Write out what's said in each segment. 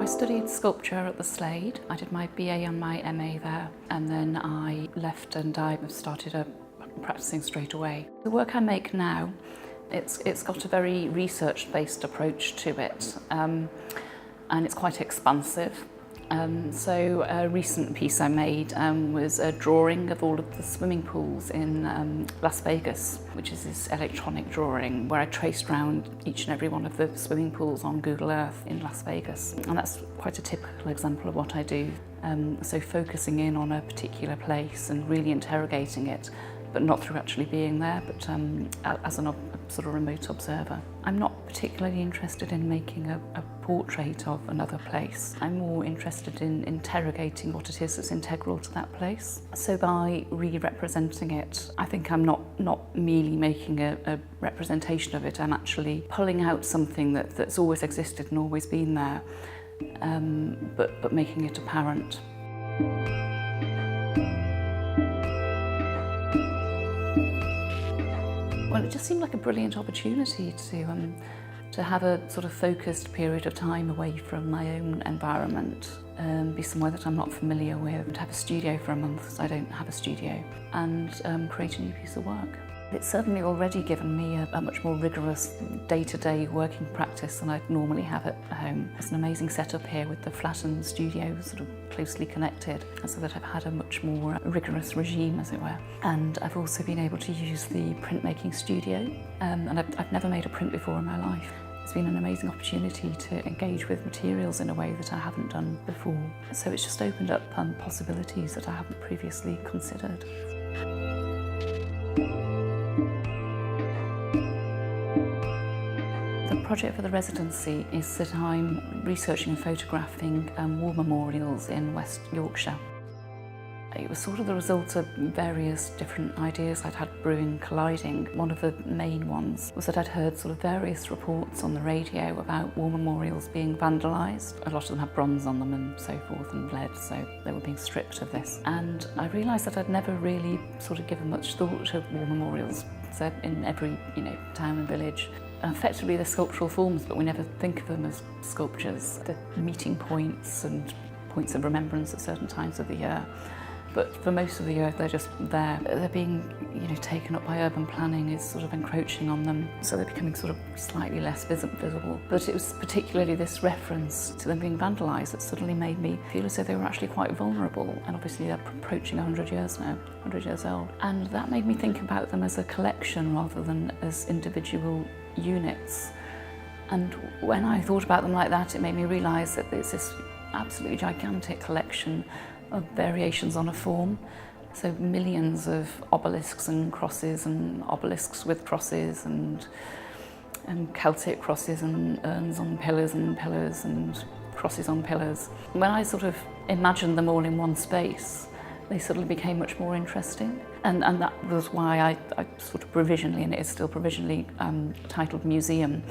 studied sculpture at the Slade. I did my BA and my MA there, and then I left and I started practicing straight away. The work I make now, it's got a very research-based approach to it, and it's quite expansive. So a recent piece I made was a drawing of all of the swimming pools in Las Vegas, which is this electronic drawing where I traced around each and every one of the swimming pools on Google Earth in Las Vegas. And that's quite a typical example of what I do. So focusing in on a particular place and really interrogating it, but not through actually being there, but as a sort of remote observer. I'm not particularly interested in making a portrait of another place. I'm more interested in interrogating what it is that's integral to that place. So by re-representing it, I think I'm not merely making a representation of it, I'm actually pulling out something that's always existed and always been there, but making it apparent. Well, it just seemed like a brilliant opportunity to have a sort of focused period of time away from my own environment, be somewhere that I'm not familiar with, to have a studio for a month, because I don't have a studio, and create a new piece of work. It's certainly already given me a much more rigorous day-to-day working practice than I'd normally have at home. It's an amazing setup here with the flattened studio sort of closely connected, so that I've had a much more rigorous regime, as it were. And I've also been able to use the printmaking studio, and I've never made a print before in my life. It's been an amazing opportunity to engage with materials in a way that I haven't done before. So it's just opened up possibilities that I haven't previously considered. The project for the residency is that I'm researching and photographing war memorials in West Yorkshire. It was sort of the result of various different ideas I'd had brewing, colliding. One of the main ones was that I'd heard sort of various reports on the radio about war memorials being vandalised. A lot of them had bronze on them and so forth, and lead, so they were being stripped of this. And I realised that I'd never really sort of given much thought to war memorials. So in every, town and village. Effectively, they're sculptural forms, but we never think of them as sculptures. They're meeting points and points of remembrance at certain times of the year. But for most of the year, they're just there. They're being, taken up by urban planning is sort of encroaching on them, so they're becoming sort of slightly less visible. But it was particularly this reference to them being vandalised that suddenly made me feel as though they were actually quite vulnerable. And obviously they're approaching 100 years now, 100 years old. And that made me think about them as a collection rather than as individual units. And when I thought about them like that, it made me realise that there's this absolutely gigantic collection of variations on a form. So millions of obelisks and crosses, and obelisks with crosses, and Celtic crosses, and urns on pillars, and crosses on pillars. When I sort of imagined them all in one space, they suddenly became much more interesting. And that was why I sort of provisionally, and it is still provisionally titled Museum,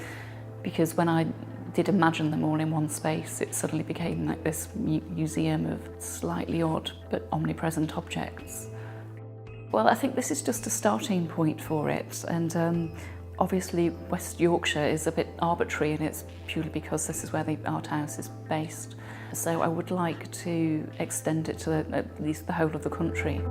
because when I did imagine them all in one space, it suddenly became like this museum of slightly odd but omnipresent objects. Well, I think this is just a starting point for it, and obviously West Yorkshire is a bit arbitrary, and it's purely because this is where the art house is based. So I would like to extend it to at least the whole of the country.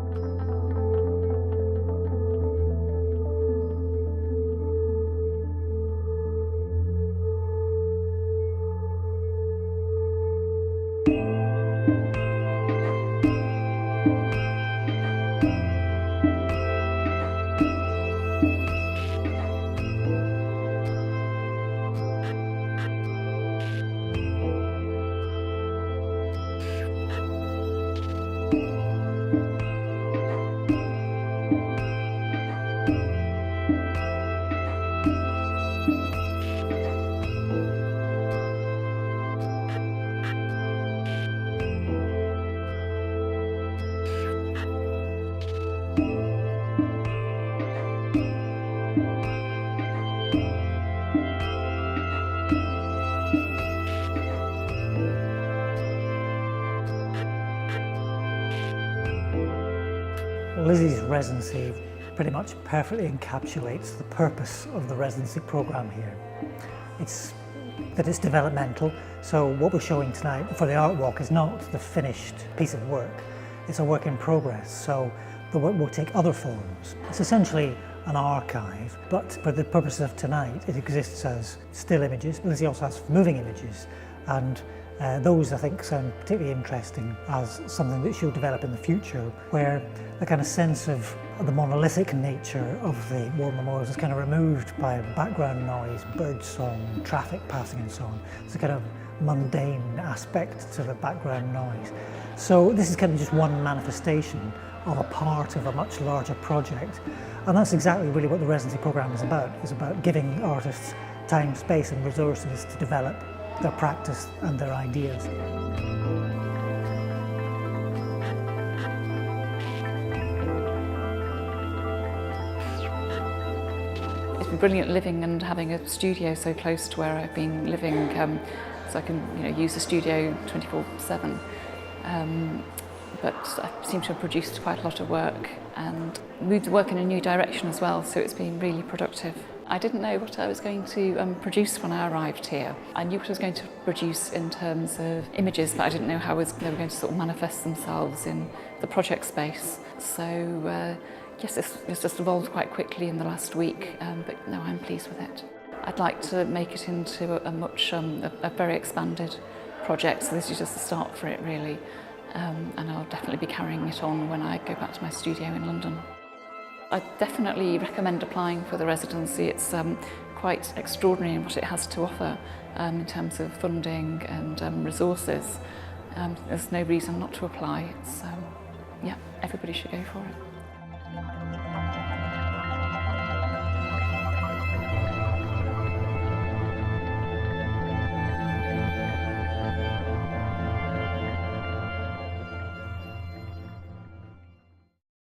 Lizzie's residency pretty much perfectly encapsulates the purpose of the residency programme here. It's that it's developmental. So what we're showing tonight for the art walk is not the finished piece of work, it's a work in progress. So the work will take other forms. It's essentially an archive, but for the purposes of tonight, it exists as still images. Lizzie also has moving images, and those I think sound particularly interesting as something that she'll develop in the future, where the kind of sense of the monolithic nature of the war memorials is kind of removed by background noise, bird song, traffic passing and so on. It's a kind of mundane aspect to the background noise. So this is kind of just one manifestation of a part of a much larger project. And that's exactly really what the residency programme is about. It's about giving artists time, space and resources to develop their practice and their ideas. It's been brilliant living and having a studio so close to where I've been living, so I can use the studio 24/7. But I seem to have produced quite a lot of work and moved the work in a new direction as well, so it's been really productive. I didn't know what I was going to produce when I arrived here. I knew what I was going to produce in terms of images, but I didn't know how they were going to sort of manifest themselves in the project space. So yes, it's just evolved quite quickly in the last week, but no, I'm pleased with it. I'd like to make it into a very expanded project, so this is just the start for it really. And I'll definitely be carrying it on when I go back to my studio in London. I definitely recommend applying for the residency. It's quite extraordinary in what it has to offer in terms of funding and resources. There's no reason not to apply. Yeah, everybody should go for it.